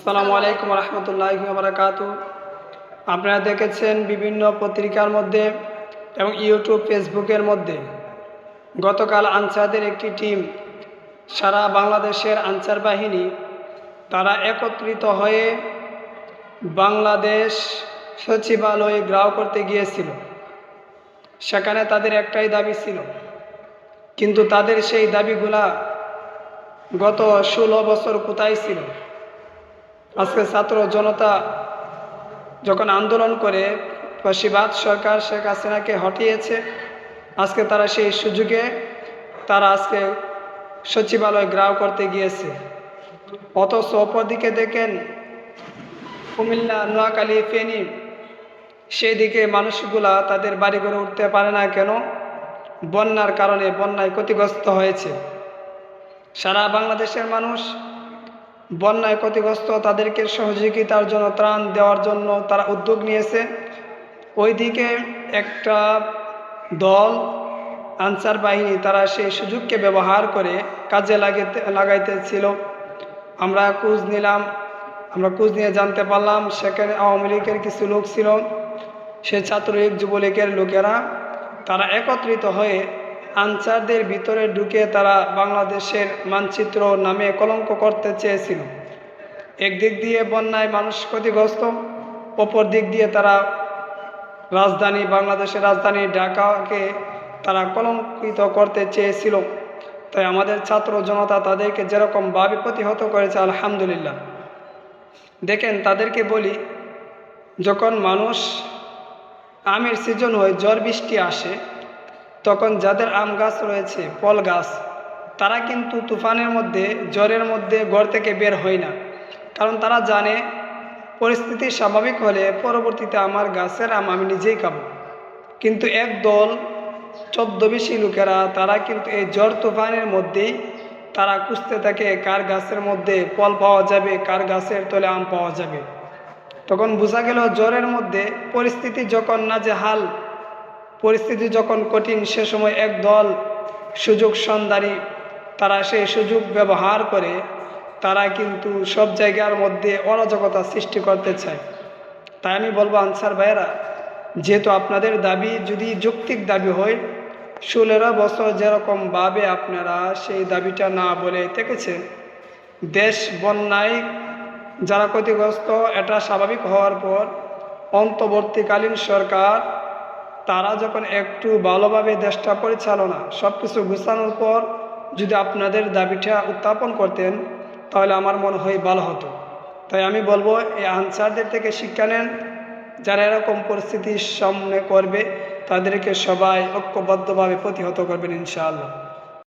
আসসালামু আলাইকুম রহমতুল্লাহি ওয়া বারাকাতুহু। আপনারা দেখেছেন বিভিন্ন পত্রিকার মধ্যে এবং ইউটিউব ফেসবুকের মধ্যে গতকাল আনসারদের একটি টিম সারা বাংলাদেশের আনসার বাহিনী তারা একত্রিত হয়ে বাংলাদেশ সচিবালয়ে ঘেরাও করতে গিয়েছিল। সেখানে তাদের একটাই দাবি ছিল, কিন্তু তাদের সেই দাবিগুলা গত 16 বছর কোথায় ছিল? আজকে ছাত্র জনতা যখন আন্দোলন করে ফ্যাসিবাদ সরকার শেখ হাসিনাকে হটিয়েছে, আজকে তারা সেই সুযোগে তারা আজকে সচিবালয় ঘেরাও করতে গিয়েছে। অথচ অপরদিকে দেখেন কুমিল্লা, নোয়াখালী, ফেনী সেই দিকে মানুষগুলা তাদের বাড়ি ঘরে উঠতে পারে না কেন? বন্যার কারণে, বন্যায় ক্ষতিগ্রস্ত হয়েছে সারা বাংলাদেশের মানুষ। বন্যায় ক্ষতিগ্রস্ত তাদেরকে সহযোগিতার জন্য, ত্রাণ দেওয়ার জন্য তারা উদ্যোগ নিয়েছে। ওইদিকে একটা দল আনসার বাহিনী তারা সেই সুযোগকে ব্যবহার করে কাজে লাগাইতেছিল। আমরা খোঁজ নিয়ে জানতে পারলাম সেখানে আওয়ামী লীগের কিছু লোক ছিল, সে ছাত্রলীগ, যুবলীগের লোকেরা তারা একত্রিত হয়ে আনসারদের ভিতরে ঢুকে তারা বাংলাদেশের মানচিত্র নামে কলঙ্ক করতে চেয়েছিল। একদিক দিয়ে বন্যায় মানুষ ক্ষতিগ্রস্ত, অপর দিক দিয়ে তারা বাংলাদেশের রাজধানী ঢাকাকে তারা কলঙ্কিত করতে চেয়েছিল। তাই আমাদের ছাত্র জনতা তাদেরকে যেরকমভাবে প্রতিহত করেছে, আলহামদুলিল্লাহ। দেখেন, তাদেরকে বলি, যখন মানুষ আমের সিজন হয়, ঝড় বৃষ্টি আসে, তখন যাদের আম গাছ রয়েছে, ফল গাছ, তারা কিন্তু তুফানের মধ্যে, ঝড়ের মধ্যে ঘর থেকে বের হয় না। কারণ তারা জানে পরিস্থিতি স্বাভাবিক হলে পরবর্তীতে আমার গাছের আম আমি নিজেই খাবো। কিন্তু একদল ছদ্মবেশী লোকেরা তারা কিন্তু এই ঝড় তুফানের মধ্যেই তারা খুঁজতে থাকে কার গাছের মধ্যে ফল পাওয়া যাবে, কার গাছের তলে আম পাওয়া যাবে। তখন বোঝা গেল ঝড়ের মধ্যে পরিস্থিতি যখন নাজেহাল, পরিস্থিতি যখন কঠিন, সে সময় একদল সুযোগ সন্ধানী তারা সেই সুযোগ ব্যবহার করে তারা কিন্তু সব জায়গার মধ্যে অরাজকতা সৃষ্টি করতে চায়। তাই আমি বলবো, আনসার ভাইয়েরা, যেহেতু আপনাদের দাবি যদি যৌক্তিক দাবি হয়, 16 বছর যেরকমভাবে আপনারা সেই দাবিটা না বলে থেকেছেন, দেশ বন্যায় যারা ক্ষতিগ্রস্ত, এটা স্বাভাবিক হওয়ার পর অন্তর্বর্তীকালীন সরকার তারা যখন একটু ভালোভাবে দেশটা পরিচালনা সব কিছু গুছানোর পর যদি আপনাদের দাবিটা উত্থাপন করতেন, তাহলে আমার মনে হয় ভালো হতো। তাই আমি বলবো, এই আনসারদের থেকে শিক্ষা নেন। যারা এরকম পরিস্থিতির সামনে করবে, তাদেরকে সবাই ঐক্যবদ্ধভাবে প্রতিহত করবেন ইনশাআল্লাহ।